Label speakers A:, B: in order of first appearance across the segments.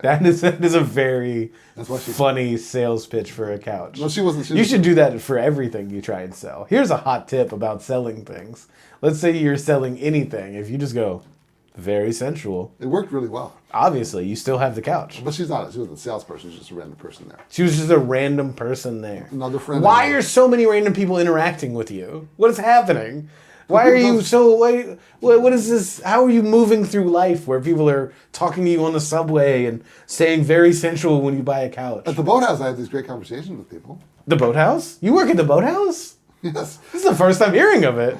A: That is a very funny sales pitch for a couch.
B: No, she wasn't.
A: You should do that for everything you try and sell. Here's a hot tip about selling things. Let's say you're selling anything. If you just go, very sensual.
B: It worked really well.
A: Obviously, you still have the couch.
B: But she wasn't a salesperson. She's just a random person there.
A: She was just a random person there.
B: Another friend.
A: Why are so many random people interacting with you? What is happening? Why are you so... What is this? How are you moving through life where people are talking to you on the subway and saying very sensual when you buy a couch?
B: At the boathouse, I have these great conversations with people.
A: The boathouse? You work at the boathouse?
B: Yes.
A: This is the first time hearing of it.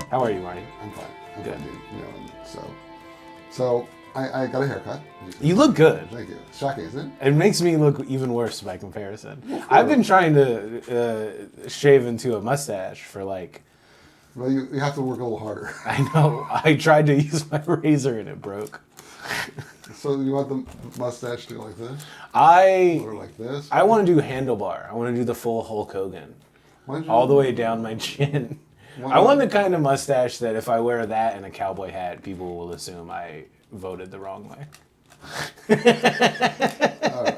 A: How are you, Marty?
B: I'm fine. I'm
A: Good.
B: fine, dude. You know, and so I got a haircut.
A: You look good.
B: Thank you. Shocking, isn't it?
A: It makes me look even worse by comparison. I've been trying to shave into a mustache for like...
B: Well, you have to work a little harder.
A: I know. I tried to use my razor and it broke.
B: So you want the mustache to go like this? Or like this?
A: I want to do handlebar. I want to do the full Hulk Hogan. All the way down my chin. I want the kind of mustache that if I wear that and a cowboy hat, people will assume I voted the wrong way.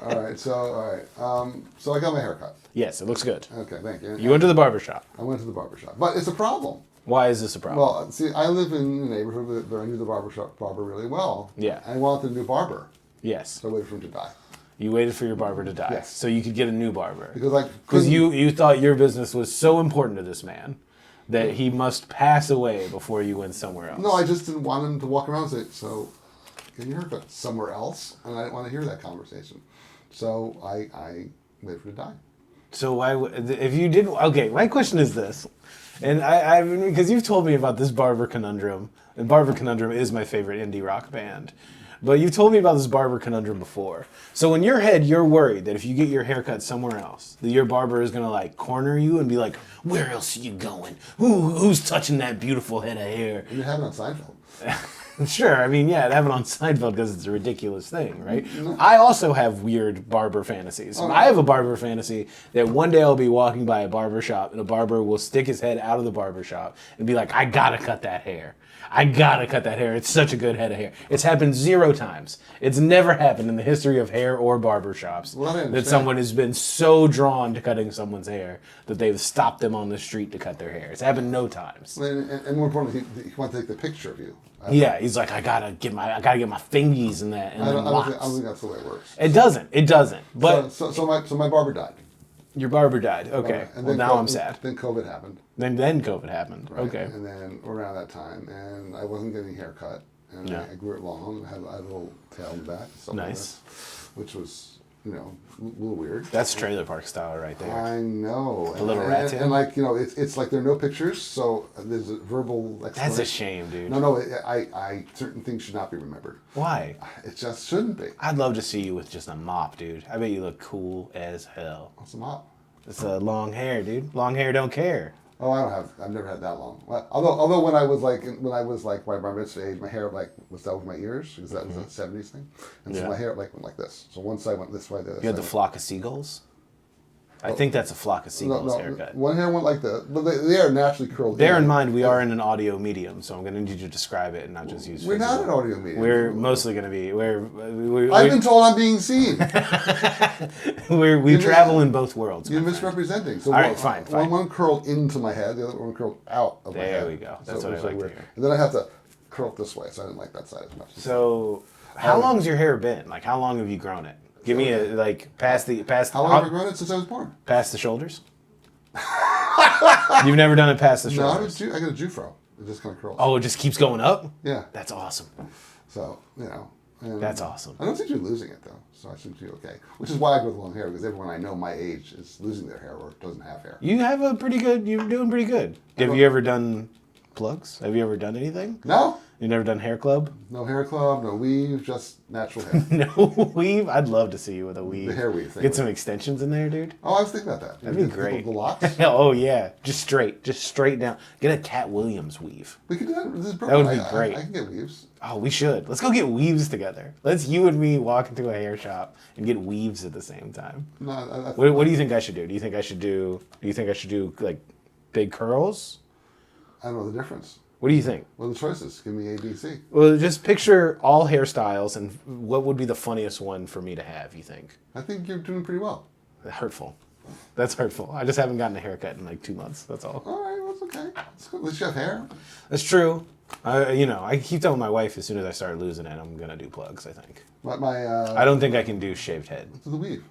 B: All right. So I got my haircut.
A: Yes, it looks good.
B: Okay, thank you.
A: You went to the barbershop.
B: I went to the barbershop. But it's a problem.
A: Why is this a problem?
B: Well, see, I live in a neighborhood where I knew the barber really well.
A: Yeah.
B: I wanted a new barber.
A: Yes.
B: So I waited for him to die.
A: You waited for your barber to die.
B: Yes.
A: So you could get a new barber.
B: Because
A: you thought your business was so important to this man that he must pass away before you went somewhere else.
B: No, I just didn't want him to walk around and say, so get your haircut somewhere else. And I didn't want to hear that conversation. So I waited for him to die.
A: So why, if you didn't, okay, my question is this. And because you've told me about this Barber Conundrum, and Barber Conundrum is my favorite indie rock band. But you've told me about this barber conundrum before. So in your head, you're worried that if you get your haircut somewhere else, that your barber is gonna like corner you and be like, "Where else are you going? Who's touching that beautiful head of hair?"
B: And you have it on Seinfeld.
A: Sure, I mean, yeah, it happened on Seinfeld because it's a ridiculous thing, right? I also have weird barber fantasies. I have a barber fantasy that one day I'll be walking by a barber shop and a barber will stick his head out of the barber shop and be like, "I gotta cut that hair. I gotta cut that hair. It's such a good head of hair." It's happened 0 times. It's never happened in the history of hair or barber shops that someone has been so drawn to cutting someone's hair that they've stopped them on the street to cut their hair. It's happened no times.
B: And more importantly, he wants to take the picture of you.
A: Yeah, he's like, I gotta get my fingies in that. And
B: I don't think that's the way it works.
A: It doesn't. But
B: so my barber died.
A: Your barber died. Okay.
B: And
A: well, now I'm sad.
B: Then COVID happened.
A: Then COVID happened. Right. Okay.
B: And then around that time, and I wasn't getting a haircut, and I grew it long, had a little tail in the back.
A: Nice.
B: Which was, a little weird.
A: That's trailer park style right there.
B: I know.
A: A little rat tail.
B: And it's like there are no pictures, so there's a verbal explanation.
A: That's a shame, dude.
B: No, I certain things should not be remembered.
A: Why?
B: It just shouldn't be.
A: I'd love to see you with just a mop, dude. I bet you look cool as hell.
B: What's a mop?
A: It's long hair, dude. Long hair don't care.
B: Oh, I've never had that long. Although when I was like my bar mitzvah age, my hair was over my ears because that was a '70s thing, and so my hair went like this. So one side went this way, the other side.
A: You had the flock of seagulls. I think that's a flock of seagulls haircut.
B: One hair went like this, but they are naturally curled.
A: Bear in mind, we are in an audio medium, so I'm going to need you to describe it and not just use.
B: We're not an audio medium.
A: We're mostly going to be.
B: I've been told I'm being seen.
A: we travel in both worlds.
B: You're misrepresenting. So
A: all right, fine.
B: One curled into my head, the other one curled out of my head.
A: There we go. That's what I like to hear.
B: And then I have to curl it this way, so I didn't like that side as much.
A: So, how long's your hair been? Like, how long have you grown it? Give me past.
B: How long have I grown it since I was born?
A: Past the shoulders. You've never done it past the shoulders.
B: No, I got a Jufro. It just kind of curls.
A: Oh, it just keeps going up.
B: Yeah,
A: that's awesome.
B: So
A: that's awesome.
B: I don't think you're losing it though, so I should be okay. Which is why I go with long hair, because everyone I know my age is losing their hair or doesn't have hair.
A: You're doing pretty good. Have you ever done plugs? Have you ever done anything?
B: No.
A: You never done hair club?
B: No hair club, no weave, just natural hair.
A: No weave? I'd love to see you with a weave.
B: The hair weave thing.
A: Get some extensions in there, dude.
B: Oh, I was thinking about that.
A: That'd be great.
B: The locks?
A: Oh, yeah. Just straight down. Get a Cat Williams weave.
B: We could do that. This is
A: That would be great.
B: I can get weaves.
A: Oh, we should. Let's go get weaves together. Let's you and me walk into a hair shop and get weaves at the same time.
B: No,
A: What do you think I should do? Do you think I should do like big curls?
B: I don't know the difference.
A: What do you think?
B: What are the choices? Give me A, B, C.
A: Well, just picture all hairstyles and what would be the funniest one for me to have, you think?
B: I think you're doing pretty well.
A: Hurtful. That's hurtful. I just haven't gotten a haircut in like 2 months. That's all.
B: All right, well, that's okay. That's good. At least you have hair.
A: That's true. I keep telling my wife as soon as I start losing it, I'm gonna do plugs. I think. I don't think I can do shaved head.
B: To the weave.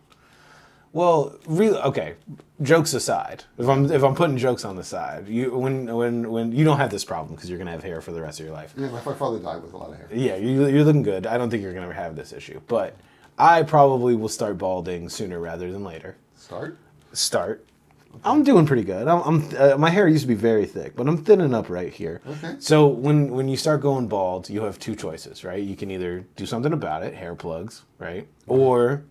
A: Well, really, okay. Jokes aside, if I'm putting jokes on the side, when you don't have this problem because you're gonna have hair for the rest of your life.
B: Yeah, my father died with a lot of hair.
A: Yeah, you're looking good. I don't think you're gonna have this issue, but I probably will start balding sooner rather than later. Start. I'm doing pretty good. My hair used to be very thick, but I'm thinning up right here.
B: Okay.
A: So when you start going bald, you have two choices, right? You can either do something about it, hair plugs, right, or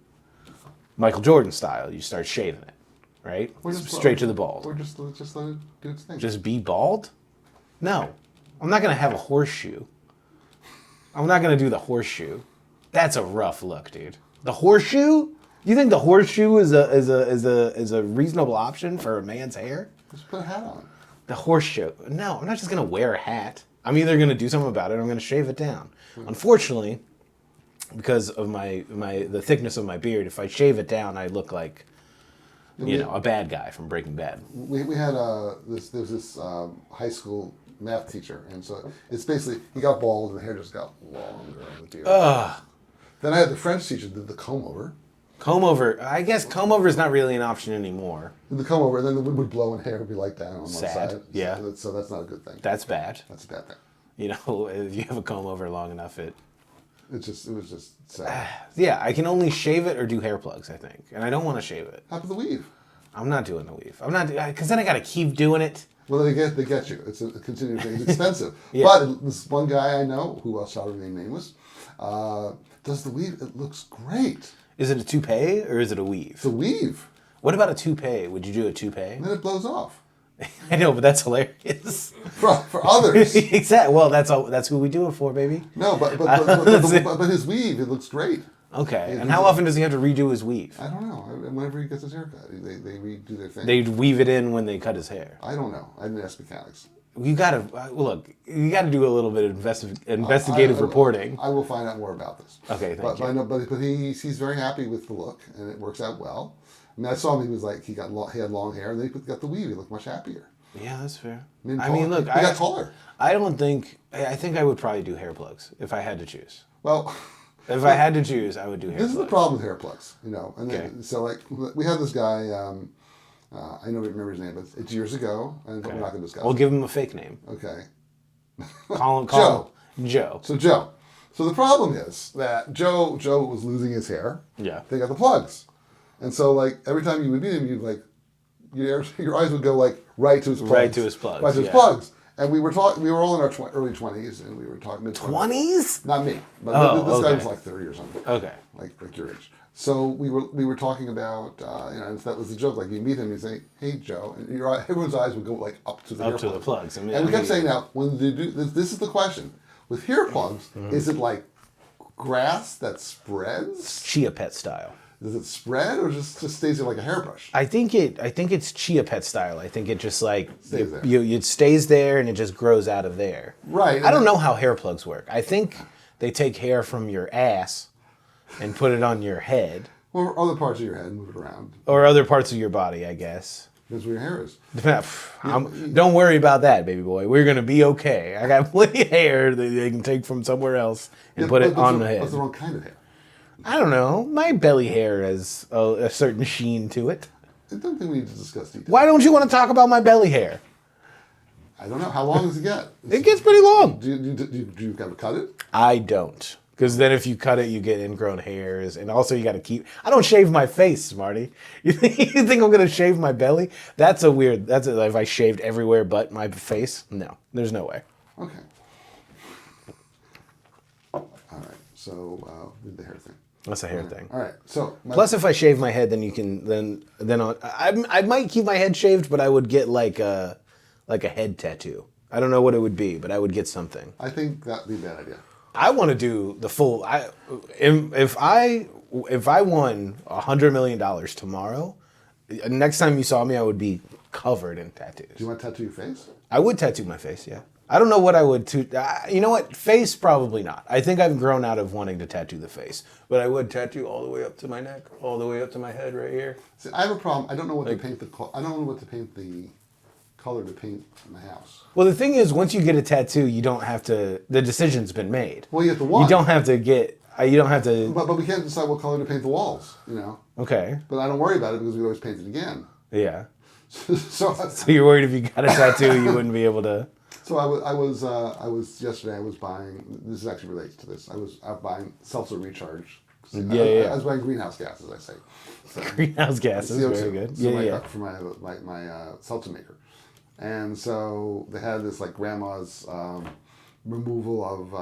A: Michael Jordan style, you start shaving it, right? Straight to the bald.
B: Or just let it do its thing.
A: Just be bald? No. I'm not going to have a horseshoe. I'm not going to do the horseshoe. That's a rough look, dude. The horseshoe? You think the horseshoe is a reasonable option for a man's hair?
B: Just put a hat on.
A: The horseshoe. No, I'm not just going to wear a hat. I'm either going to do something about it or I'm going to shave it down. Unfortunately, because of the thickness of my beard, if I shave it down, I look like, a bad guy from Breaking Bad.
B: We had this high school math teacher, and so it's basically he got bald and the hair just got longer on the beard. Then I had the French teacher did the comb over.
A: Comb over. I guess comb over is not really an option anymore.
B: The comb over, and then the wind would blow and hair would be like that on one
A: Sad.
B: side.
A: Yeah.
B: So that's not a good thing.
A: That's bad.
B: That's a bad thing.
A: If you have a comb over long enough, it
B: was just sad.
A: Yeah, I can only shave it or do hair plugs, I think. And I don't want to shave it.
B: How about the weave?
A: I'm not doing the weave. I'm not, because then I got to keep doing it.
B: Well, they get you. It's a continuing thing. It's expensive.
A: Yeah.
B: But this one guy I know, who else shall remain nameless, does the weave. It looks great.
A: Is it a toupee or is it a weave?
B: It's a weave.
A: What about a toupee? Would you do a toupee?
B: And then it blows off.
A: I know, but that's hilarious.
B: For others.
A: Exactly. Well, that's who we do it for, baby.
B: No, but his weave, it looks great.
A: Okay. And how often does he have to redo his weave?
B: I don't know. Whenever he gets his haircut, they redo their thing.
A: They weave it in when they cut his hair.
B: I don't know. I didn't ask mechanics.
A: You gotta look. You gotta do a little bit of investigative reporting.
B: I will find out more about this.
A: Okay, thank you.
B: But he's very happy with the look, and it works out well. I mean, I saw him. He was like he had long hair, and then he got the weave. He looked much happier.
A: Yeah, that's fair.
B: I mean, look, he got taller.
A: I think I would probably do hair plugs if I had to choose.
B: Well,
A: if I had to choose, I would do hair plugs.
B: This is the problem with hair plugs, And
A: okay.
B: So like we had this guy. I don't remember his name, but it's years ago, and we're not going to discuss.
A: We'll give him a fake name.
B: Okay.
A: Call him Joe.
B: So Joe. So the problem is that Joe was losing his hair.
A: Yeah.
B: They got the plugs, and so like every time you would meet him, you'd like your eyes would go like right to his plugs.
A: Right to his plugs.
B: Right to his plugs. And we were talking. We were all in our early 20s, and we were talking mid
A: 20s.
B: Not me, but this guy was like 30 or something.
A: Okay.
B: Like your age. So we were talking about and that was the joke. Like you meet him, you say, "Hey Joe," and everyone's eyes would go like up to the
A: plugs.
B: And we kept saying, "Now, when they do this is the question with hair plugs: is it like grass that spreads,
A: Chia Pet style?
B: Does it spread, or just stays there like a hairbrush?"
A: I think it's Chia Pet style. I think it just like
B: stays there.
A: It stays there and it just grows out of there.
B: Right.
A: I don't know how hair plugs work. I think they take hair from your ass and put it on your head.
B: Or other parts of your head, move it around.
A: Or other parts of your body, I guess.
B: That's where your hair is.
A: Don't worry about that, baby boy. We're going to be okay. I got plenty of hair that they can take from somewhere else and put it on the head.
B: What's the wrong kind of hair?
A: I don't know. My belly hair has a certain sheen to it.
B: I don't think we need to discuss details.
A: Why don't you want to talk about my belly hair?
B: I don't know. How long does it get?
A: It gets pretty long.
B: Do you kind of cut it?
A: I don't. Because then if you cut it, you get ingrown hairs. And also you got to keep... I don't shave my face, Marty. You think I'm going to shave my belly? If I shaved everywhere but my face? No. There's no way.
B: Okay. did the hair thing.
A: That's a hair thing.
B: All right. So
A: Plus, if I shave my head, then you can I might keep my head shaved, but I would get like a head tattoo. I don't know what it would be, but I would get something.
B: I think that'd be a bad idea.
A: I want to do the full. If I won $100 million tomorrow, next time you saw me, I would be covered in tattoos.
B: Do you want to tattoo your face?
A: I would tattoo my face. Yeah. I don't know what I would. You know what? Face, probably not. I think I've grown out of wanting to tattoo the face, but I would tattoo all the way up to my neck, all the way up to my head, right here.
B: See, I have a problem. I don't know what to paint I don't know what to paint the color to paint my house.
A: Well, the thing is, once you get a tattoo, you don't have to. The decision's been made.
B: Well, you have to want.
A: You don't have to get. You don't have to.
B: But we can't decide what color to paint the walls.
A: Okay.
B: But I don't worry about it because we always paint it again.
A: Yeah.
B: So
A: you're worried if you got a tattoo, you wouldn't be able to.
B: So I was yesterday. I was buying. This actually relates to this. I was out buying seltzer recharge.
A: Yeah.
B: I was buying greenhouse gases. I say. So,
A: greenhouse gases,
B: CO2,
A: very good.
B: So for my seltzer maker, and so they had this like grandma's removal of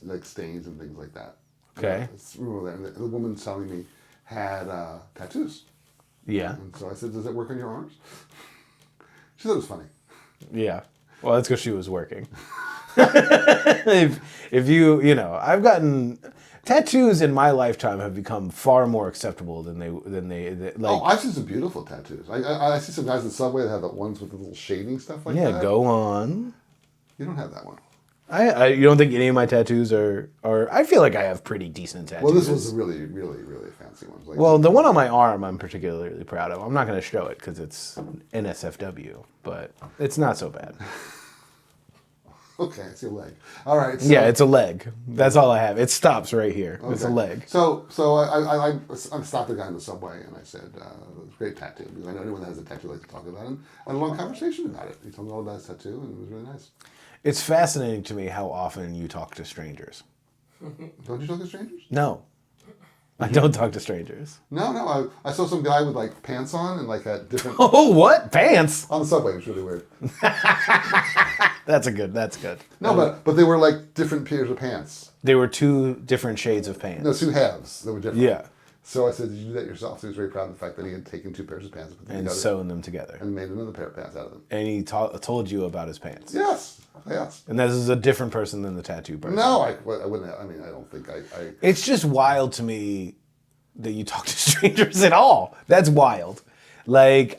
B: like stains and things like that.
A: Okay.
B: And the woman telling me had tattoos.
A: Yeah.
B: And so I said, "Does it work on your arms?" She thought it was funny.
A: Yeah. Well, that's because she was working. if I've gotten tattoos in my lifetime have become far more acceptable than they like.
B: Oh, I've seen some beautiful tattoos. I see some guys in the subway that have the ones with the little shading stuff like that.
A: Yeah, go on.
B: You don't have that one.
A: You don't think any of my tattoos are? I feel like I have pretty decent tattoos.
B: Well, this was a really, really, really fancy one. Like,
A: well, the one on my arm I'm particularly proud of. I'm not going to show it because it's NSFW, but it's not so bad.
B: Okay, it's your leg. All right. So,
A: yeah, it's a leg. That's all I have. It stops right here. Okay. It's a leg.
B: So I stopped the guy in the subway and I said, great tattoo. Because I know anyone that has a tattoo like to talk about it. I had a long conversation about it. He told me all about his tattoo and it was really nice.
A: It's fascinating to me how often you talk to strangers.
B: Don't you talk to strangers?
A: No. I don't talk to strangers.
B: No. I saw some guy with like pants on and like a different...
A: Oh, what? Pants?
B: On the subway. It was really weird.
A: That's good.
B: No, but they were like different pairs of pants.
A: They were two different shades of pants.
B: No, two halves. They were different.
A: Yeah.
B: So I said, did you do that yourself? So he was very proud of the fact that he had taken two pairs of pants
A: and sewn them together.
B: And made another pair of pants out of them.
A: And he told you about his pants.
B: Yes.
A: And this is a different person than the tattoo person.
B: No, I wouldn't have, I don't think I...
A: It's just wild to me that you talk to strangers at all. That's wild. Like,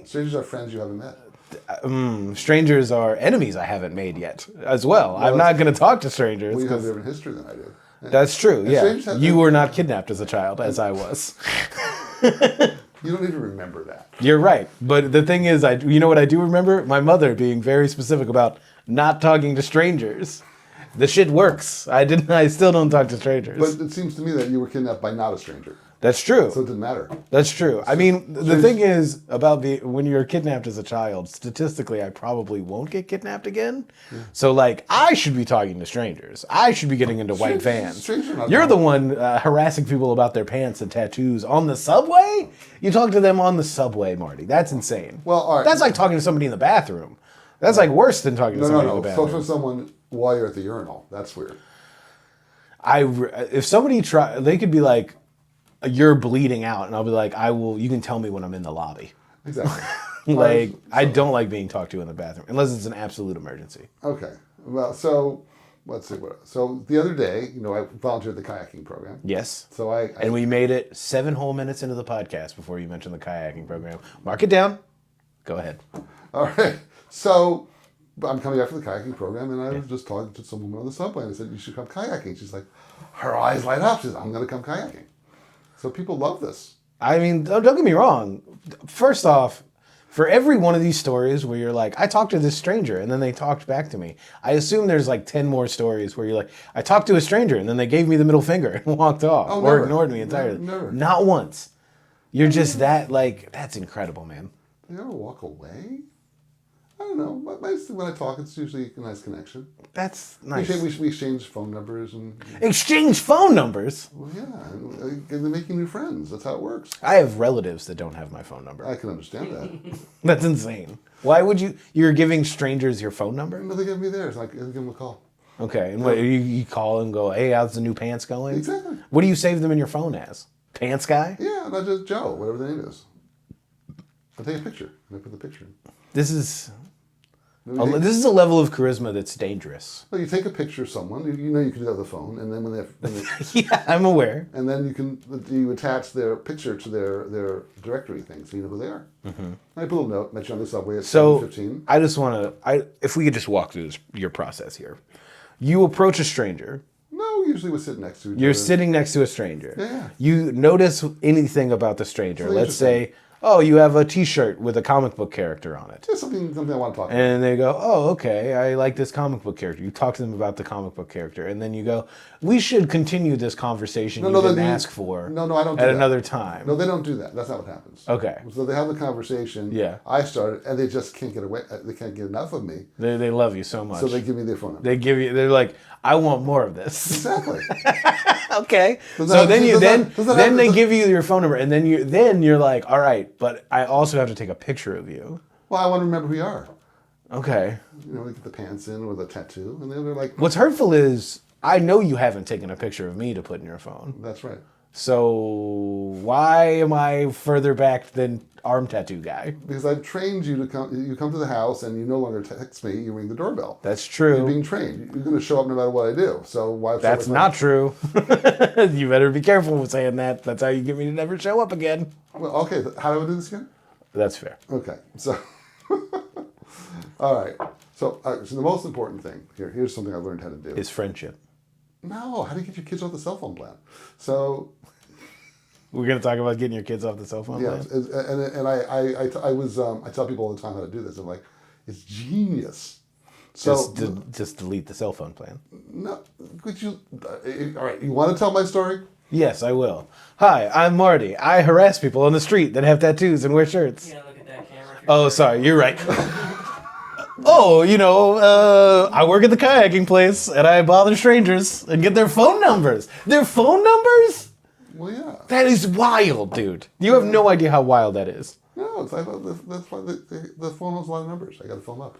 B: Strangers are friends you haven't met.
A: Strangers are enemies I haven't made yet as well. I'm not going to talk to strangers.
B: Well, you have a different history than I do.
A: That's true, yeah. You were not kidnapped as a child, as I was.
B: You don't even remember that.
A: You're right. But the thing is, you know what I do remember? My mother being very specific about not talking to strangers. The shit works. I still don't talk to strangers.
B: But it seems to me that you were kidnapped by not a stranger.
A: That's true.
B: So it didn't matter.
A: That's true. I mean, the thing is about when you're kidnapped as a child, statistically, I probably won't get kidnapped again. Yeah. So, like, I should be talking to strangers. I should be getting into white vans. You're the one harassing people about their pants and tattoos on the subway? You talk to them on the subway, Marty. That's insane.
B: Well, all right.
A: That's like talking to somebody in the bathroom. That's like worse than talking to somebody in the bathroom.
B: Talk to someone while you're at the urinal. That's weird.
A: If somebody they could be like, you're bleeding out, and I'll be like, you can tell me when I'm in the lobby.
B: Exactly.
A: I don't like being talked to in the bathroom, unless it's an absolute emergency.
B: Okay. Well, so, let's see. So, the other day, I volunteered at the kayaking program.
A: Yes.
B: So
A: and we made it 7 whole minutes into the podcast before you mentioned the kayaking program. Mark it down. Go ahead.
B: All right. So, I'm coming back from the kayaking program, and I was just talking to some woman on the subway, and I said, you should come kayaking. She's like, her eyes light up. She says, I'm going to come kayaking. So people love this.
A: I mean, don't get me wrong. First off, for every one of these stories where you're like, I talked to this stranger and then they talked back to me, I assume there's like 10 more stories where you're like, I talked to a stranger and then they gave me the middle finger and walked off or ignored me entirely.
B: Never.
A: Not once. You're just that's incredible, man.
B: They ever walk away? I don't know. When I talk, it's usually a nice connection.
A: That's nice.
B: We exchange phone numbers.
A: Exchange phone numbers?
B: Well, yeah. And they're making new friends. That's how it works.
A: I have relatives that don't have my phone number.
B: I can understand that.
A: That's insane. Why would you're giving strangers your phone number?
B: No, they give me theirs. I give them a call.
A: Okay, and what you call and go, hey, how's the new pants going?
B: Exactly.
A: What do you save them in your phone as? Pants guy?
B: Yeah, not just Joe, whatever the name is. I'll take a picture. I put the picture in.
A: This is a level of charisma that's dangerous.
B: Well, you take a picture of someone. You know you can do that with the phone, and then when they
A: Yeah, I'm aware.
B: and then you attach their picture to their directory thing, so you know who they are. Mm-hmm. I put a little note, met you on the subway at 7:15.
A: I just want to, if we could just walk through your process here. You approach a stranger.
B: No, usually we sit next to each other.
A: You're sitting next to a stranger.
B: Yeah.
A: You notice anything about the stranger.
B: Really
A: Let's say, oh, you have a T-shirt with a comic book character on it.
B: Just something I want to talk about.
A: And they go, oh, okay, I like this comic book character. You talk to them about the comic book character. And then you go, we should continue this conversation you didn't ask for
B: No, I don't do
A: at
B: that.
A: another time.
B: No, they don't do that. That's not what happens.
A: Okay.
B: So they have the conversation.
A: Yeah.
B: I started, and they just can't get away. They can't get enough of me.
A: They love you so much.
B: So they give me their phone number.
A: They're like, I want more of this.
B: Exactly.
A: Okay. So then they give you your phone number, and then you're like, all right, but I also have to take a picture of you.
B: Well, I want to remember who you are.
A: Okay.
B: You know, they get the pants in or the tattoo, and they're like,
A: What's hurtful is I know you haven't taken a picture of me to put in your phone.
B: that's right.
A: So why am I further back than arm tattoo guy?
B: Because I've trained you to come. You come to the house, and you no longer text me. You ring the doorbell.
A: That's true.
B: You're being trained. You're going to show up no matter what I do. So why?
A: That's not true. You better be careful with saying that. That's how you get me to never show up again.
B: Well, okay. How do I do this again?
A: That's fair.
B: Okay. So, all right. So the most important thing here's something I learned how to do.
A: Is friendship.
B: No, how do you get your kids off the cell phone plan? So,
A: we're gonna talk about getting your kids off the cell phone
B: yeah,
A: plan?
B: and I tell people all the time how to do this. I'm like, it's genius. So
A: Just delete the cell phone plan.
B: no, could you? All right, you want to tell my story?
A: Yes, I will. Hi, I'm Marty. I harass people on the street that have tattoos and wear shirts.
C: You gotta look at that camera.
A: Oh, sorry, you're right. Oh, I work at the kayaking place and I bother strangers and get their phone numbers. Their phone numbers?
B: Well, yeah.
A: That is wild, dude. You have no idea how wild that is.
B: No, it's like that's why the phone has a lot of numbers. I got to fill them up.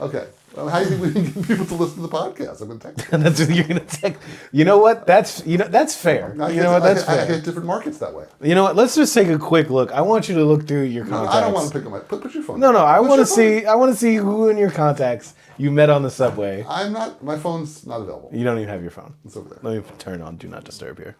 B: Okay. How do you think we can get people to listen to the podcast? I'm going to text them.
A: That's what you're gonna take. You know what? That's fair. That's fair.
B: I hit different markets that way.
A: You know what? Let's just take a quick look. I want you to look through your contacts.
B: I don't want to pick up my. Put your phone.
A: No. I want to
B: What's your
A: see. I want to see who in your contacts you met on the subway.
B: I'm not. My phone's not available.
A: You don't even have your phone.
B: It's over there.
A: Let me turn on Do Not Disturb here.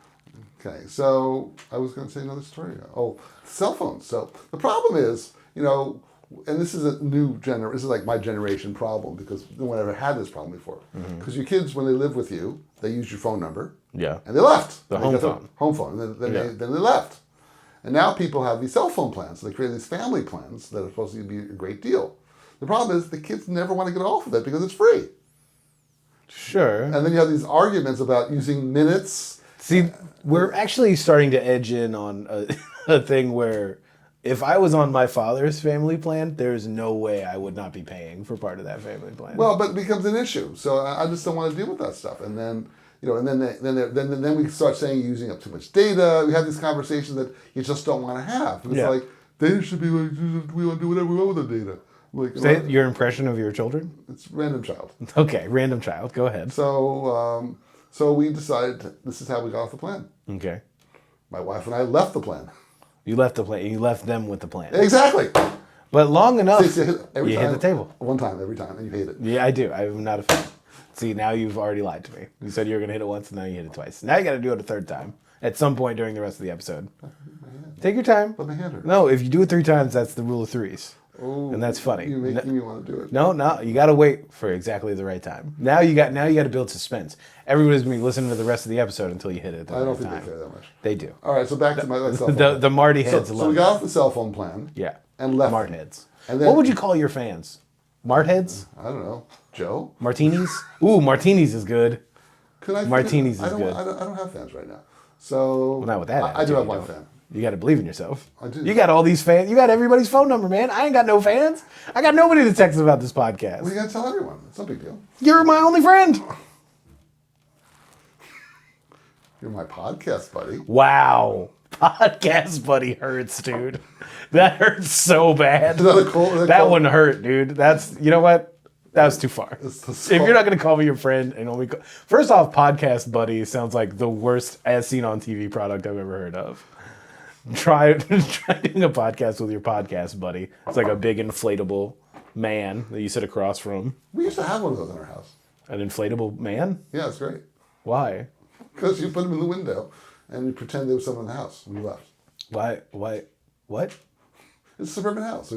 B: Okay. So I was going to say another story. Oh, cell phones. So the problem is, and this is a new This is like my generation problem because no one ever had this problem before. Because your kids, when they live with you, they use your phone number.
A: Yeah.
B: And they left.
A: The home phone.
B: Home phone. And then they left. And now people have these cell phone plans. So they create these family plans that are supposed to be a great deal. The problem is the kids never want to get off of it because it's free.
A: Sure.
B: And then you have these arguments about using minutes.
A: See, we're actually starting to edge in on a thing where if I was on my father's family plan, there's no way I would not be paying for part of that family plan.
B: Well, but it becomes an issue. So I just don't want to deal with that stuff. And then, then we start saying you're using up too much data. We have these conversations that you just don't want to have. It's like, data should be like, we want to do whatever we want with the data. Like,
A: say your impression of your children?
B: It's random child.
A: Okay, random child. Go ahead.
B: So, so we decided this is how we got off the plan.
A: Okay.
B: My wife and I left the plan.
A: You left the plan. You left them with the plan.
B: Exactly.
A: But long enough,
B: See,
A: you hit the table.
B: One time, every time, and you hate it.
A: Yeah, I do. I'm not a fan. See, now you've already lied to me. You said you were going to hit it once, and now you hit it twice. Now you got to do it a third time at some point during the rest of the episode. Take your time.
B: Let my hand hurt.
A: No, if you do it 3 times, that's the rule of threes.
B: Oh,
A: and that's funny.
B: You're making me want to do it.
A: No, you got to wait for exactly the right time. Now you got to build suspense. Everybody's going to be listening to the rest of the episode until you hit it.
B: I don't think they care that much.
A: They do.
B: All right, so back to my cell phone.
A: The Marty heads.
B: So we got off the cell phone plan.
A: Yeah.
B: And left.
A: Mart heads.
B: And then,
A: what would you call your fans? Mart heads?
B: I don't know. Joe?
A: Martinis? Ooh, martinis is good. Martinis is good.
B: I don't have fans right now. So
A: well, not with that.
B: I do have one fan.
A: You got to believe in yourself.
B: I do.
A: You got all these fans. You got everybody's phone number, man. I ain't got no fans. I got nobody to text about this podcast.
B: Well, you got to tell everyone. It's no big deal.
A: You're my only friend.
B: You're my podcast buddy.
A: Wow. Podcast buddy hurts, dude. That hurts so bad.
B: Is that a cold?
A: That one hurt, dude. That's, you know what? That was too far. If you're not going to call me your friend and only first off, podcast buddy sounds like the worst as seen on TV product I've ever heard of. Try doing a podcast with your podcast buddy. It's like a big inflatable man that you sit across from.
B: We used to have one of those in our house.
A: An inflatable man?
B: Yeah, it's great.
A: Why?
B: Because you put them in the window and you pretend there was someone in the house when you left.
A: Why? What?
B: It's a suburban house.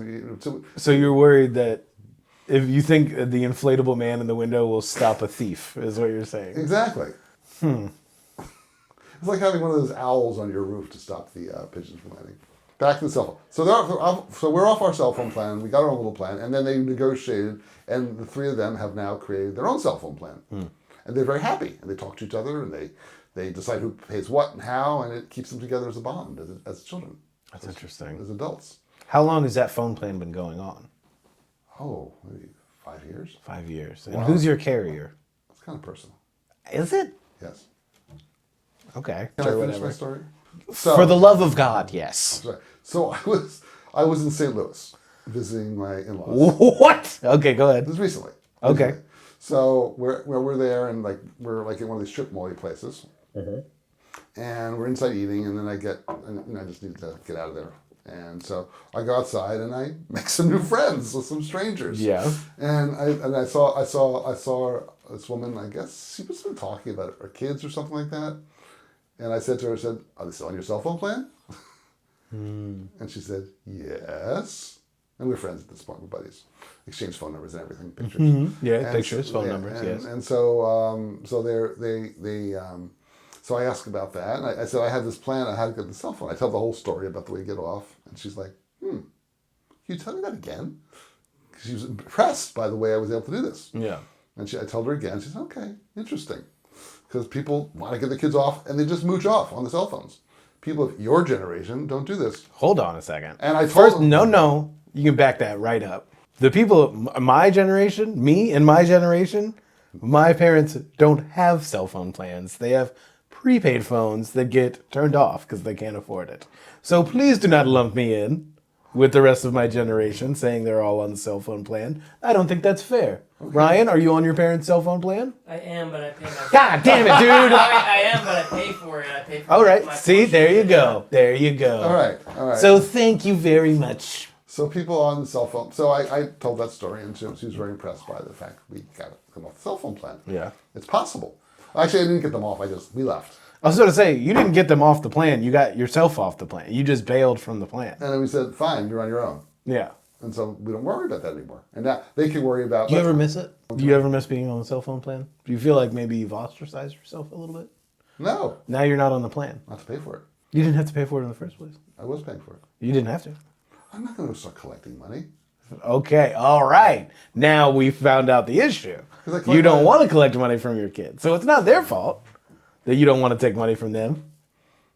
A: So you're worried that if you think the inflatable man in the window will stop a thief, is what you're saying.
B: Exactly. It's like having one of those owls on your roof to stop the pigeons from landing. Back to the cell phone. So we're off our cell phone plan. We got our own little plan, and then they negotiated, and the three of them have now created their own cell phone plan. And they're very happy, and they talk to each other, and they decide who pays what and how, and it keeps them together as a bond, as children.
A: That's interesting.
B: As adults.
A: How long has that phone plan been going on?
B: Oh, maybe 5 years.
A: 5 years. And
B: Wow.
A: who's your carrier?
B: It's kind of personal.
A: Is it?
B: Yes.
A: Okay.
B: Can
A: Sure,
B: I finish
A: whatever.
B: my story? So,
A: For the love of God, yes.
B: Right. So I was in St. Louis visiting my in-laws.
A: What? Okay, go ahead.
B: This was recently.
A: Okay.
B: So we're there, and we're in one of these strip mall places, and we're inside eating, and then I just need to get out of there, and so I go outside and I make some new friends with some strangers.
A: Yeah.
B: And I saw this woman. I guess she was talking about her kids or something like that, and I said to her, "Are they still on your cell phone plan?" And she said, "Yes." And we're friends at this point, we're buddies. Exchange phone numbers and everything, pictures.
A: Yeah,
B: And
A: pictures, phone
B: yeah,
A: numbers, yes.
B: And so, so I asked about that, and I said I had this plan on how to get the cell phone. I tell the whole story about the way you get off, and she's like, "Can you tell me that again?" Because she was impressed by the way I was able to do this.
A: Yeah.
B: And I told her again. She said, "Okay, interesting," because people want to get the kids off, and they just mooch off on the cell phones. People of your generation don't do this.
A: Hold on a second.
B: And I told
A: First,
B: them,
A: no. You can back that right up. The people of my generation, me and my generation, my parents don't have cell phone plans. They have prepaid phones that get turned off because they can't afford it. So please do not lump me in with the rest of my generation saying they're all on the cell phone plan. I don't think that's fair. Okay. Ryan, are you on your parents' cell phone plan?
C: I am, but I pay my...
A: God damn it, dude!
C: I am, but I pay for it. I pay for
A: all right,
C: my
A: see, there you go. There you go.
B: All right.
A: So thank you very much.
B: So people on the cell phone. So I told that story, and she was very impressed by the fact we got to come off the cell phone plan.
A: Yeah.
B: It's possible. Actually, I didn't get them off. We left.
A: I was going to say, you didn't get them off the plan. You got yourself off the plan. You just bailed from the plan.
B: And then we said, fine, you're on your own.
A: Yeah.
B: And so we don't worry about that anymore. And now they can worry about...
A: Do you ever miss it? Do you ever miss being on the cell phone plan? Do you feel like maybe you've ostracized yourself a little bit?
B: No.
A: Now you're not on the plan.
B: Not to pay for it.
A: You didn't have to pay for it in the first place.
B: I was paying for it.
A: You didn't have to.
B: I'm not going to start collecting money.
A: Okay, all right. Now we found out the issue. You don't want to collect money from your kids. So it's not their fault that you don't want to take money from them.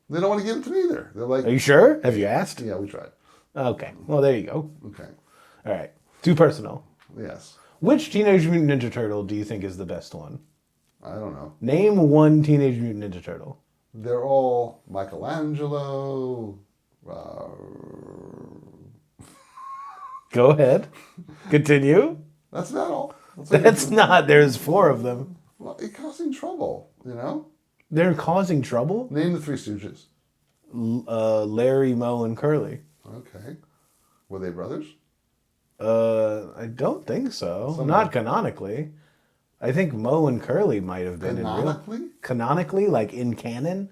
B: They don't want to give it to me either. They're like...
A: Are you sure? Have you asked?
B: Yeah, we tried.
A: Okay. Well, there you go.
B: Okay.
A: All right. Too personal.
B: Yes.
A: Which Teenage Mutant Ninja Turtle do you think is the best one?
B: I don't know.
A: Name one Teenage Mutant Ninja Turtle.
B: They're all Michelangelo.
A: Go ahead. Continue.
B: That's about all.
A: That's not. There's 4 of them.
B: Well, you're causing trouble, you know?
A: They're causing trouble?
B: Name the 3 Stooges.
A: Larry, Moe, and Curly.
B: Okay. Were they brothers?
A: I don't think so. Not canonically. I think Moe and Curly might have been
B: Canonically?
A: Canonically, like in canon?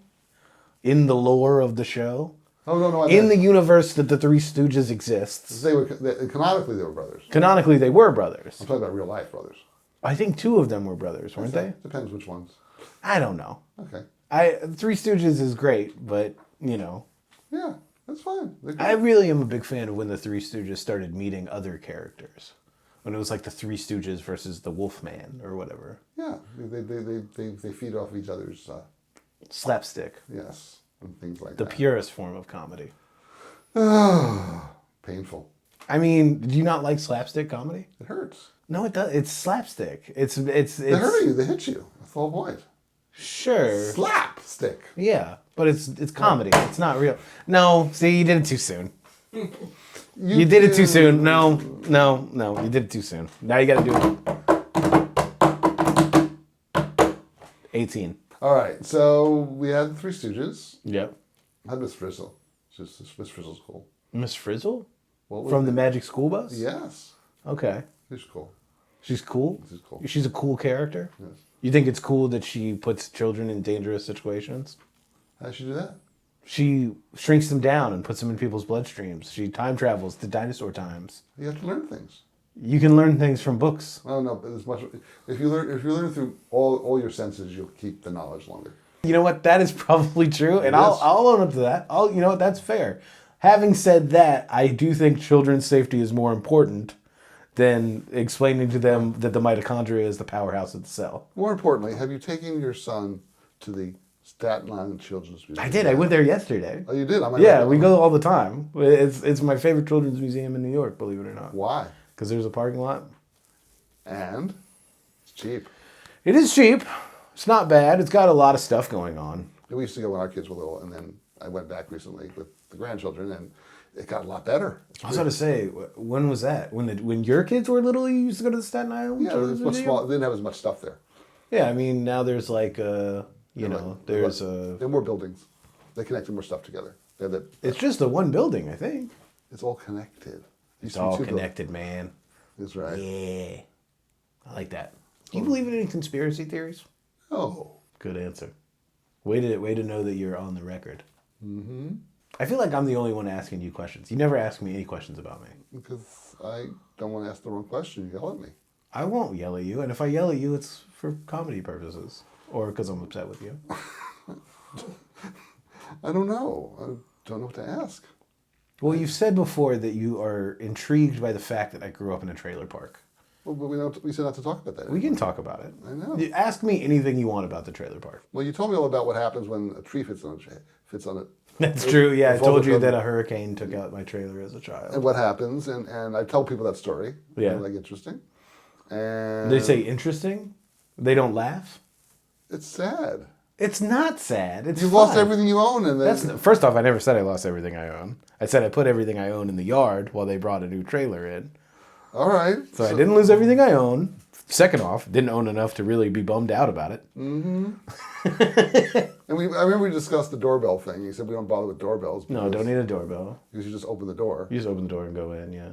A: In the lore of the show?
B: Oh, no.
A: In the universe that the Three Stooges exists.
B: Canonically, they were brothers.
A: Canonically, they were brothers.
B: I'm talking about real life brothers.
A: I think 2 of them were brothers, weren't they?
B: Depends which ones.
A: I don't know.
B: Okay.
A: Three Stooges is great, but, you know.
B: Yeah, that's fine.
A: I really am a big fan of when the Three Stooges started meeting other characters. When it was like the Three Stooges versus the Wolfman or whatever.
B: Yeah, they feed off each other's...
A: Slapstick.
B: Yes, and things like
A: The
B: that.
A: purest form of comedy.
B: Painful.
A: I mean, do you not like slapstick comedy?
B: It hurts.
A: No, it does. It's slapstick. It's
B: They hurt you. They hit you. That's the whole point.
A: Sure.
B: Slapstick.
A: Yeah, but it's comedy. It's not real. No, see, you did it too soon. You did it too soon. No. You did it too soon. Now you got to do it. 18.
B: All right, so we had the Three Stooges.
A: Yep.
B: I had Miss Frizzle. Miss Frizzle's cool.
A: Miss Frizzle?
B: What was
A: From the
B: it?
A: Magic School Bus?
B: Yes.
A: Okay.
B: She's cool.
A: She's cool?
B: She's cool.
A: She's a cool character?
B: Yes.
A: You think it's cool that she puts children in dangerous situations?
B: How does she do that?
A: She shrinks them down and puts them in people's bloodstreams. She time travels to dinosaur times.
B: You have to learn things.
A: You can learn things from books.
B: I don't know, but as much if you learn through all your senses, you'll keep the knowledge longer.
A: You know what? That is probably true, and
B: Yes.
A: I'll own up to that. You know what? That's fair. Having said that, I do think children's safety is more important than explaining to them that the mitochondria is the powerhouse of the cell.
B: More importantly, have you taken your son to the Staten Island Children's Museum?
A: I did. I went there yesterday.
B: Oh, you did?
A: Yeah, we go all the time. It's my favorite children's museum in New York, believe it or not.
B: Why?
A: Because there's a parking lot.
B: And it's cheap.
A: It is cheap. It's not bad. It's got a lot of stuff going on.
B: We used to go when our kids were little, and then I went back recently with the grandchildren, and it got a lot better.
A: I was going to say, when was that? When your kids were little, you used to go to the Staten Island?
B: Yeah, it was much
A: Museum?
B: small. They didn't have as much stuff there.
A: Yeah, I mean, now there's like, there's
B: There are more buildings. They connected more stuff together.
A: It's just the one building, I think.
B: It's all connected.
A: It's all connected, man.
B: That's right.
A: Yeah. I like that. Do you believe in any conspiracy theories?
B: Oh.
A: Good answer. Way to know that you're on the record. Mm-hmm. I feel like I'm the only one asking you questions. You never ask me any questions about me.
B: Because I don't want to ask the wrong question. You yell at me.
A: I won't yell at you, and if I yell at you, it's for comedy purposes. Or because I'm upset with you.
B: I don't know. I don't know what to ask.
A: Well, you've said before that you are intrigued by the fact that I grew up in a trailer park.
B: Well, but we said not to talk about that.
A: We can talk about it.
B: I know.
A: Ask me anything you want about the trailer park.
B: Well, you told me all about what happens when a tree fits on it.
A: That's true. Yeah, I
B: It falls
A: told you
B: upon-
A: that a hurricane took out my trailer as a child.
B: And what happens, and I tell people that story.
A: Yeah.
B: They're like, interesting. And
A: They say interesting. They don't laugh.
B: it's sad.
A: It's not sad. It's
B: You've
A: fun.
B: lost everything you own, and then
A: First off, I never said I lost everything I own. I said I put everything I own in the yard while they brought a new trailer in.
B: all right.
A: So I didn't lose everything I own. Second off, didn't own enough to really be bummed out about it.
B: And I remember we discussed the doorbell thing. You said we don't bother with doorbells.
A: No, don't need a doorbell.
B: Because you just open the door.
A: You just open the door and go in, yeah.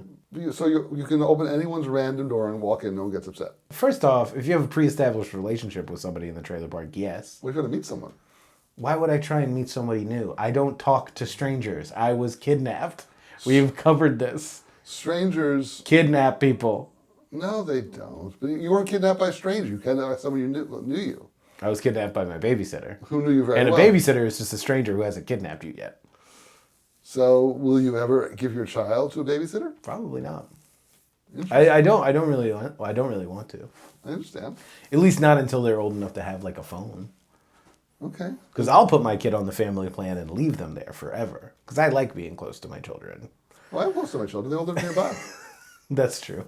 B: So you can open anyone's random door and walk in. No one gets upset.
A: First off, if you have a pre-established relationship with somebody in the trailer park, yes.
B: We're going to meet someone.
A: Why would I try and meet somebody new? I don't talk to strangers. I was kidnapped. We've covered this.
B: Strangers.
A: Kidnap people.
B: No, they don't. But you weren't kidnapped by a stranger. You kidnapped by someone who knew you.
A: I was kidnapped by my babysitter.
B: Who knew you very
A: And
B: well.
A: a babysitter is just a stranger who hasn't kidnapped you yet.
B: So will you ever give your child to a babysitter?
A: Probably not. I don't really want to.
B: I understand.
A: At least not until they're old enough to have like a phone.
B: Okay.
A: Because I'll put my kid on the family plan and leave them there forever. Because I like being close to my children.
B: Well, I'm close to my children. They all live nearby.
A: That's true.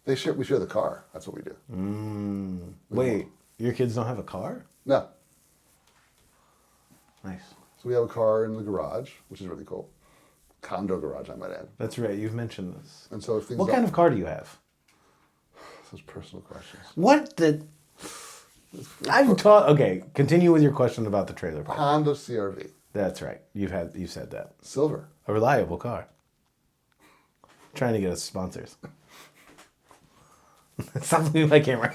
B: We share the car. That's what we do.
A: Wait, your kids don't have a car?
B: No.
A: Nice.
B: So we have a car in the garage, which is really cool. Condo garage, I might add.
A: That's right. You've mentioned this.
B: And so if things
A: What kind of car do you have?
B: Those personal questions.
A: What the? I've taught. Okay, continue with your question about the trailer park.
B: Honda CRV.
A: That's right. You said that.
B: Silver.
A: A reliable car. Trying to get us sponsors. Stop looking at my camera.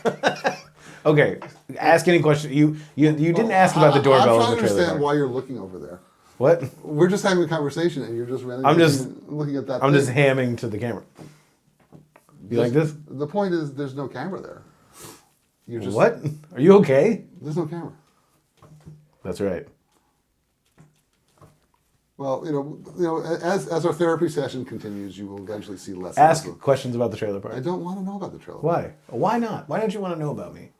A: Okay, ask any question. You didn't ask about the doorbell
B: I'm
A: in the
B: trying to
A: trailer
B: understand
A: park.
B: why you're looking over there.
A: What?
B: We're just having a conversation and you're just looking at that.
A: I'm
B: thing.
A: just hamming to the camera. You like this?
B: The point is, there's no camera there. You're just
A: What? Are you okay?
B: There's no camera.
A: That's right.
B: Well, as our therapy session continues, you will eventually see less.
A: Ask
B: and less.
A: questions about the trailer park.
B: I don't want to know about the trailer.
A: Why? Why not? Why don't you want to know about me?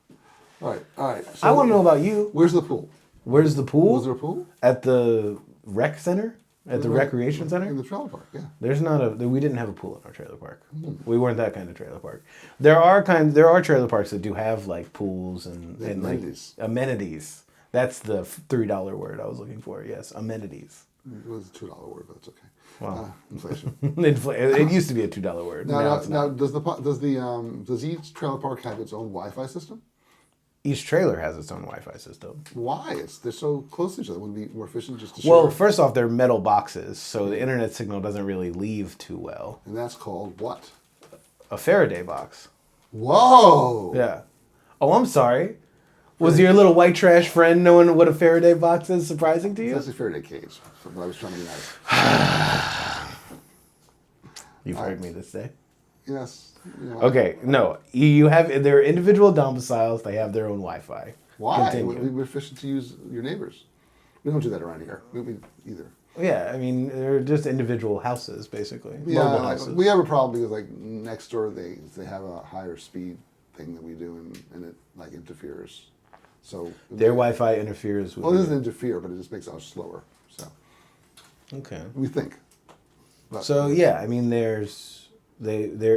B: All right. So
A: I want to know about you.
B: Where's the pool?
A: Where's the pool?
B: Was there a pool?
A: At the rec center? At the recreation
B: In
A: center?
B: the trailer park, yeah.
A: There's not we didn't have a pool in our trailer park. We weren't that kind of trailer park. There are trailer parks that do have like pools and
B: Amenities.
A: like amenities. That's the $3 word I was looking for. Yes, amenities.
B: It was a $2 word, but it's okay.
A: Wow.
B: Inflation.
A: It used to be a $2 word. Now it's not.
B: Does each trailer park have its own Wi-Fi system?
A: Each trailer has its own Wi-Fi system.
B: Why? They're so close to each other. Wouldn't it be more efficient just to share?
A: Well, first off, they're metal boxes, so the internet signal doesn't really leave too well.
B: And that's called what?
A: A Faraday box.
B: Whoa!
A: Yeah. Oh, I'm sorry. Was your little white trash friend knowing what a Faraday box is surprising to you?
B: That's a Faraday cage. That's what I was trying to get at.
A: You've heard me this day.
B: Yes.
A: Okay, no. They're individual domiciles. They have their own Wi-Fi.
B: Why?
A: Continue.
B: We're efficient to use your neighbors. We don't do that around here. We either.
A: Yeah, I mean, they're just individual houses, basically.
B: Yeah,
A: Mobile houses.
B: we have a problem because like next door they have a higher speed thing than we do, and it like interferes. So
A: Their Wi-Fi interferes with
B: well, it
A: yours.
B: doesn't interfere, but it just makes ours slower. So
A: Okay.
B: we think. But,
A: So yeah, I mean, they're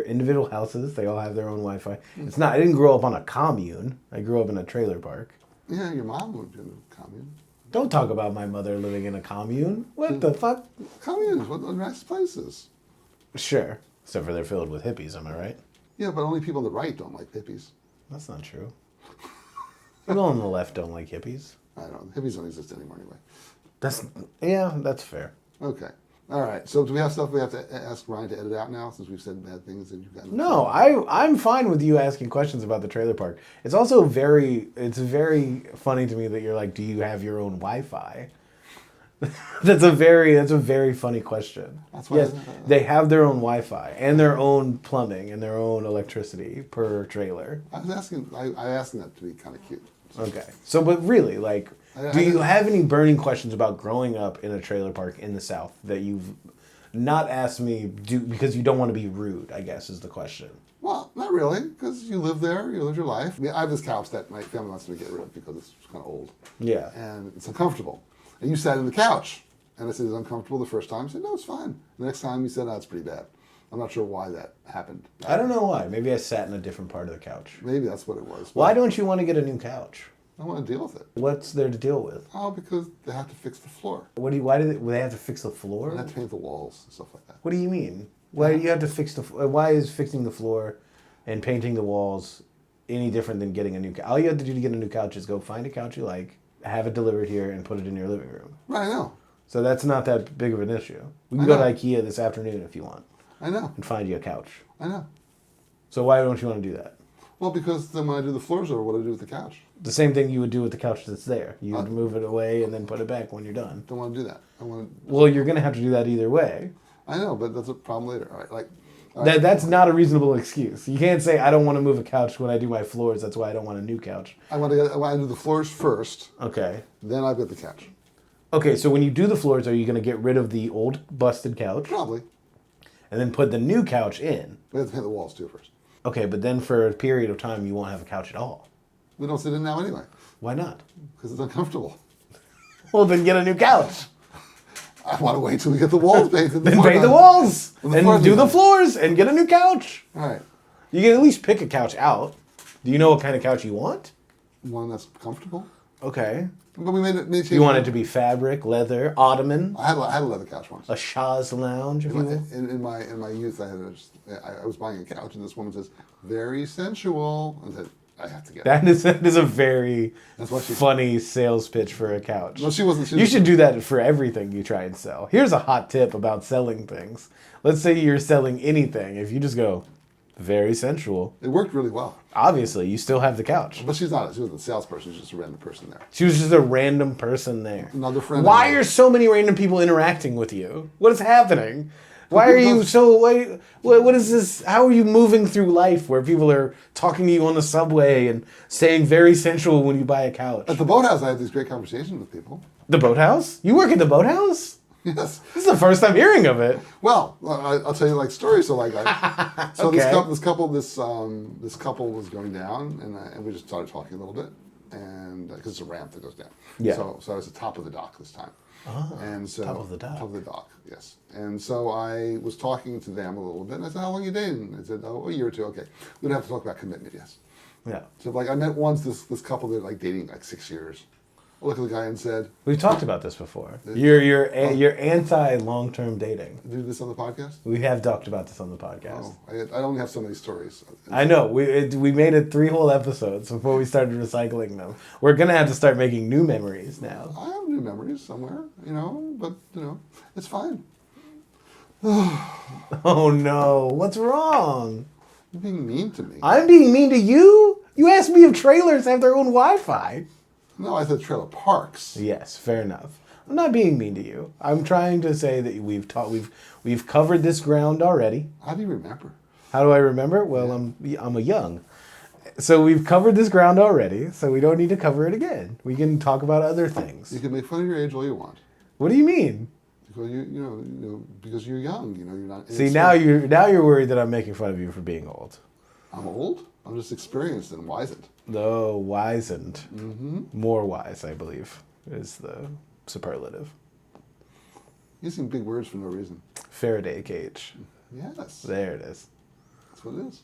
A: individual houses. They all have their own Wi-Fi. It's not. I didn't grow up on a commune. I grew up in a trailer park.
B: yeah, your mom lived in a commune.
A: Don't talk about my mother living in a commune. What the fuck?
B: Communes, what are nice places.
A: Sure. Except for they're filled with hippies. Am I right?
B: Yeah, but only people on the right don't like hippies.
A: That's not true. People on the left don't like hippies.
B: I don't know. Hippies don't exist anymore anyway.
A: That's fair.
B: Okay. All right. So do we have stuff we have to ask Ryan to edit out now since we've said bad things and you've gotten...
A: No, I'm fine with you asking questions about the trailer park. It's also very funny to me that you're like, do you have your own Wi-Fi? That's a very funny question.
B: That's why
A: yes, they have their own Wi-Fi and their own plumbing and their own electricity per trailer.
B: I asked that to be kind of cute.
A: Okay. So, but really, like, do you have any burning questions about growing up in a trailer park in the South that you've not asked me because you don't want to be rude, I guess, is the question.
B: Well, not really, because you live there, you live your life. I have this couch that my family wants me to get rid of because it's kind of old.
A: Yeah.
B: And it's uncomfortable. And you sat in the couch. And I said, it's uncomfortable the first time. I said, no, it's fine. The next time you said, no, it's pretty bad. I'm not sure why that happened.
A: I don't know why. Maybe I sat in a different part of the couch.
B: Maybe that's what it was.
A: Why don't you want to get a new couch?
B: I want to deal with it.
A: What's there to deal with?
B: Oh, because they have to fix the floor.
A: Why do they have to fix the floor?
B: They have to paint the walls and stuff like that.
A: What do you mean? Why do you have to fix why is fixing the floor and painting the walls any different than getting a new couch? All you have to do to get a new couch is go find a couch you like, have it delivered here, and put it in your living room.
B: Right, I know.
A: So that's not that big of an issue. We can go to IKEA this afternoon if you want.
B: I know.
A: And find you a couch.
B: I know.
A: So why don't you want to do that?
B: Well, because then when I do the floors over, what do I do with the couch?
A: The same thing you would do with the couch that's there. You would move it away and then put it back when you're done.
B: Don't want to do that. I want to.
A: Well, you're going to have to do that either way.
B: I know, but that's a problem later. All right, all right.
A: That's not a reasonable excuse. You can't say I don't want to move a couch when I do my floors. That's why I don't want a new couch.
B: I want to do the floors first.
A: Okay.
B: Then I've got the couch.
A: Okay, so when you do the floors, are you going to get rid of the old busted couch?
B: Probably.
A: And then put the new couch in?
B: We have to paint the walls too first.
A: Okay, but then for a period of time, you won't have a couch at all.
B: We don't sit in now anyway.
A: Why not?
B: Because it's uncomfortable.
A: Well, then get a new couch.
B: I want to wait till we get the walls painted.
A: Then paint the walls
B: And
A: and do the floors and get a new couch.
B: All right.
A: You can at least pick a couch out. Do you know what kind of couch you want?
B: One that's comfortable.
A: Okay.
B: But we made change.
A: You want it to be fabric, leather, ottoman,
B: I had a leather couch once.
A: a chaise lounge, if you will.
B: In my youth, I was buying a couch, and this woman says, "Very sensual." I said, "I have to get it."
A: That is a very
B: That's what she-
A: funny sales pitch for a couch.
B: No, she wasn't.
A: You should do that for everything you try and sell. Here's a hot tip about selling things. Let's say you're selling anything. If you just go, very sensual,
B: It worked really well.
A: obviously you still have the couch.
B: But she wasn't a salesperson. She's just a random person there.
A: She was just a random person there.
B: Another friend.
A: Why are so many random people interacting with you? What is happening? Why are you so... What is this? How are you moving through life where people are talking to you on the subway and saying very sensual when you buy a couch?
B: At the boathouse, I had these great conversations with people.
A: The boathouse? You work at the boathouse?
B: Yes.
A: This is the first time hearing of it.
B: Well, I'll tell you like stories. So so
A: Okay.
B: this couple was going down, and we just started talking a little bit, and because it's a ramp that goes down.
A: Yeah.
B: So I was at the top of the dock this time. And so
A: top of the dock.
B: Top of the dock, yes. And so I was talking to them a little bit, and I said, "How long are you dating?" I said, "Oh, a year or two." Okay. We'd have to talk about commitment, yes.
A: Yeah.
B: So like I met once this couple that like dating like 6 years. looked at the guy and said,
A: We've talked about this before. You're anti long-term dating.
B: "Do this on the podcast?"
A: We have talked about this on the podcast.
B: Oh, I only have so many stories.
A: I know. We made it 3 whole episodes before we started recycling them. We're gonna have to start making new memories now.
B: I have new memories somewhere, but it's fine.
A: Oh no! What's wrong?
B: You're being mean to me.
A: I'm being mean to you? You asked me if trailers have their own Wi-Fi.
B: No, I said trailer parks.
A: Yes, fair enough. I'm not being mean to you. I'm trying to say that we've covered this ground already.
B: How do you remember?
A: How do I remember? Well, I'm a young. So we've covered this ground already, so we don't need to cover it again. We can talk about other things.
B: You can make fun of your age all you want.
A: What do you mean?
B: Because because you're young. You're not.
A: See, now you're worried that I'm making fun of you for being old.
B: I'm old. I'm just experienced and wizened.
A: No, wizened.
B: Mm-hmm.
A: More wise, I believe, is the superlative.
B: Using big words for no reason.
A: Faraday cage.
B: Yes.
A: There it is.
B: That's what it is.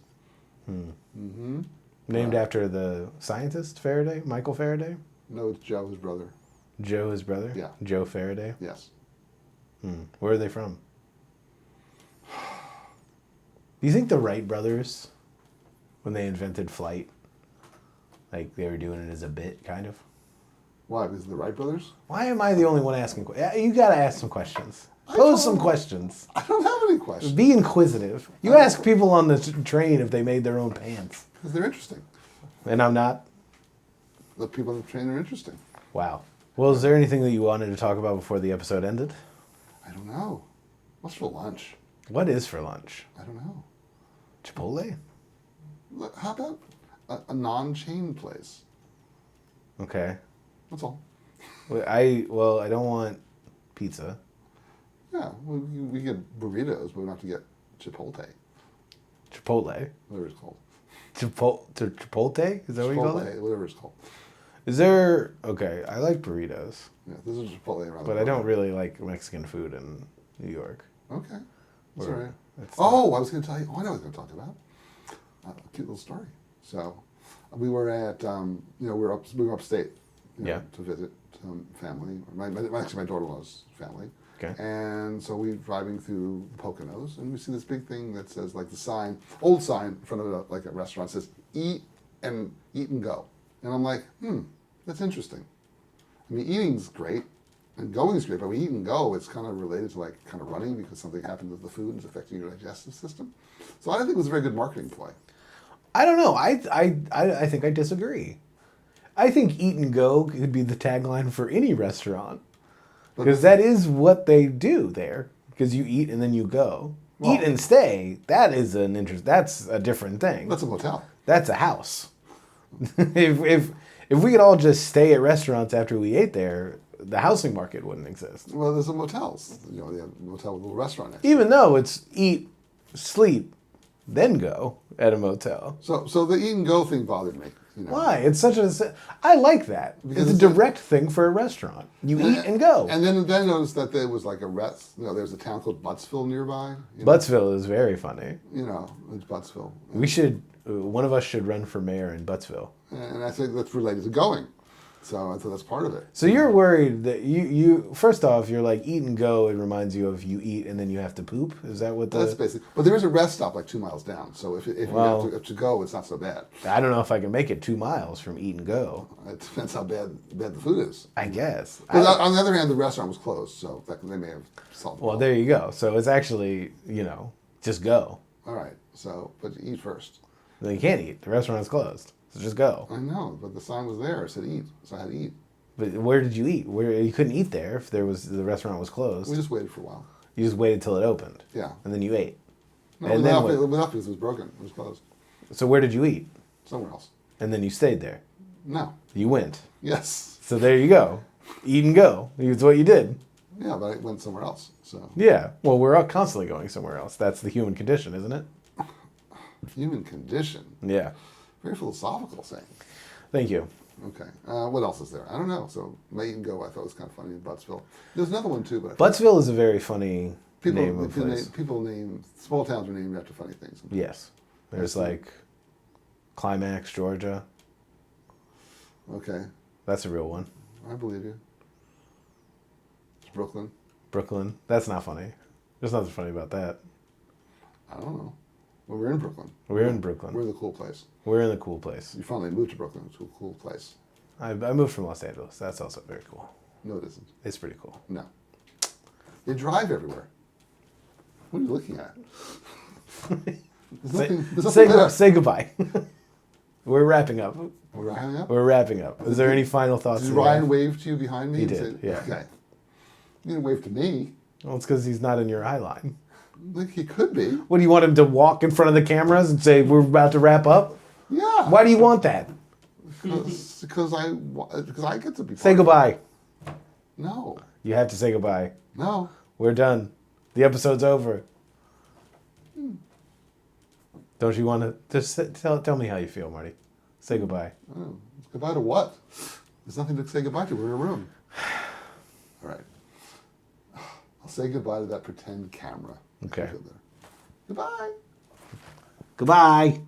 B: Mm-hmm.
A: Named after the scientist Faraday, Michael Faraday?
B: No, it's Joe, his brother.
A: Joe, his brother?
B: Yeah.
A: Joe Faraday?
B: Yes.
A: Where are they from? Do you think the Wright brothers, when they invented flight, like they were doing it as a bit, kind of?
B: Why? Because of the Wright brothers?
A: Why am I the only one asking questions? You gotta ask some questions. Pose some questions.
B: I don't have any questions.
A: Be inquisitive. You ask people on the train if they made their own pants.
B: Because they're interesting.
A: And I'm not?
B: The people on the train are interesting.
A: Wow. Well, is there anything that you wanted to talk about before the episode ended?
B: I don't know. What's for lunch?
A: What is for lunch?
B: I don't know.
A: Chipotle?
B: How about a non-chain place?
A: Okay.
B: That's all.
A: I don't want pizza.
B: Yeah, we get burritos, but we don't have to get Chipotle,
A: Chipotle?
B: whatever it's called.
A: Chipotle? Is that what you call it?
B: Chipotle, whatever it's called.
A: Is there... Okay, I like burritos.
B: Yeah, this is Chipotle around
A: But
B: the
A: I don't
B: corner.
A: really like Mexican food in New York.
B: Okay. That's
A: Or-
B: all right.
A: it's
B: Oh, I was going to tell you. Oh, I know what I was going to talk about. A cute little story. So, we were at, we were upstate to visit family. Actually, my daughter-in-law's family.
A: Okay.
B: And so we're driving through Poconos, and we see this big thing that says, like the sign, old sign in front of a restaurant says, eat and go. And I'm like, that's interesting. I mean, eating's great, and going's great, but when you eat and go, it's kind of related to like kind of running because something happened with the food and it's affecting your digestive system. So I don't think it was a very good marketing play.
A: I don't know. I think I disagree. I think eat and go could be the tagline for any restaurant. Because that is what they do there. Because you eat and then you go.
B: Well,
A: Eat and stay, that's a different thing.
B: That's a motel.
A: That's a house. if we could all just stay at restaurants after we ate there, the housing market wouldn't exist.
B: Well, there's a motels. They have a motel with a little restaurant next.
A: Even though it's eat, sleep, then go at a motel.
B: So the eat and go thing bothered me.
A: Why? It's such a... I like that.
B: Because
A: it's a direct thing for a restaurant. You eat and go.
B: And then I noticed that there was like there's a town called Buttsville nearby.
A: Buttsville is very funny.
B: It's Buttsville.
A: We should... One of us should run for mayor in Buttsville.
B: And I think that's related to going. So I thought that's part of it.
A: So you're worried that you first off, you're like eat and go, it reminds you of you eat and then you have to poop? Is that what
B: That's basic. But there is a rest stop like 2 miles down. So if you have to go, it's not so bad.
A: I don't know if I can make it 2 miles from eat and go.
B: It depends how bad the food is.
A: I guess.
B: But on the other hand, the restaurant was closed, so they may have solved the
A: Well,
B: problem.
A: there you go. So it's actually, just go.
B: All right. So, but eat first.
A: Then you can't eat. The restaurant's closed. So just go.
B: I know, but the sign was there. It said eat, so I had to eat.
A: But where did you eat? Where you couldn't eat there if the restaurant was closed.
B: We just waited for a while.
A: You just waited till it opened.
B: Yeah.
A: And then you ate.
B: No,
A: And
B: it
A: then
B: went up because it was broken. It was closed.
A: So where did you eat?
B: Somewhere else.
A: And then you stayed there.
B: No.
A: You went.
B: Yes.
A: So there you go. Eat and go. It's what you did.
B: Yeah, but I went somewhere else. So
A: Yeah. Well, we're all constantly going somewhere else. That's the human condition, isn't it?
B: human condition.
A: Yeah.
B: Very philosophical saying.
A: Thank you.
B: Okay. What else is there? I don't know. So May and Go I thought was kind of funny in Buttsville. There's another one too, but
A: Buttsville is a very funny name of a place.
B: people name small towns are named after funny things.
A: Yes. There's like Climax, Georgia.
B: Okay.
A: That's a real one.
B: I believe you. It's Brooklyn.
A: Brooklyn. That's not funny. There's nothing funny about that.
B: I don't know. Well, we're in Brooklyn.
A: We're in Brooklyn.
B: We're the cool place.
A: We're in the cool place.
B: You finally moved to Brooklyn. It's a cool place.
A: I moved from Los Angeles. That's also very cool.
B: No, it isn't.
A: It's pretty cool.
B: No. You drive everywhere. What are you looking at? There's nothing there.
A: Say goodbye. We're wrapping up.
B: We're wrapping up?
A: We're wrapping up. Is there any final thoughts?
B: Did
A: you
B: Ryan
A: have?
B: wave to you behind me?
A: He
B: and
A: did, yeah.
B: Okay. You didn't wave to me.
A: Well, it's because he's not in your eye line.
B: Like he could be.
A: What, do you want him to walk in front of the cameras and say, we're about to wrap up?
B: Yeah.
A: Why do you want that?
B: Because I get to be.
A: Say goodbye.
B: No.
A: You have to say goodbye.
B: No.
A: We're done. The episode's over. Don't you want to just tell me how you feel, Marty? Say goodbye.
B: Oh, goodbye to what? There's nothing to say goodbye to. We're in a room. All right. I'll say goodbye to that pretend camera.
A: Okay.
B: Goodbye.
A: Goodbye.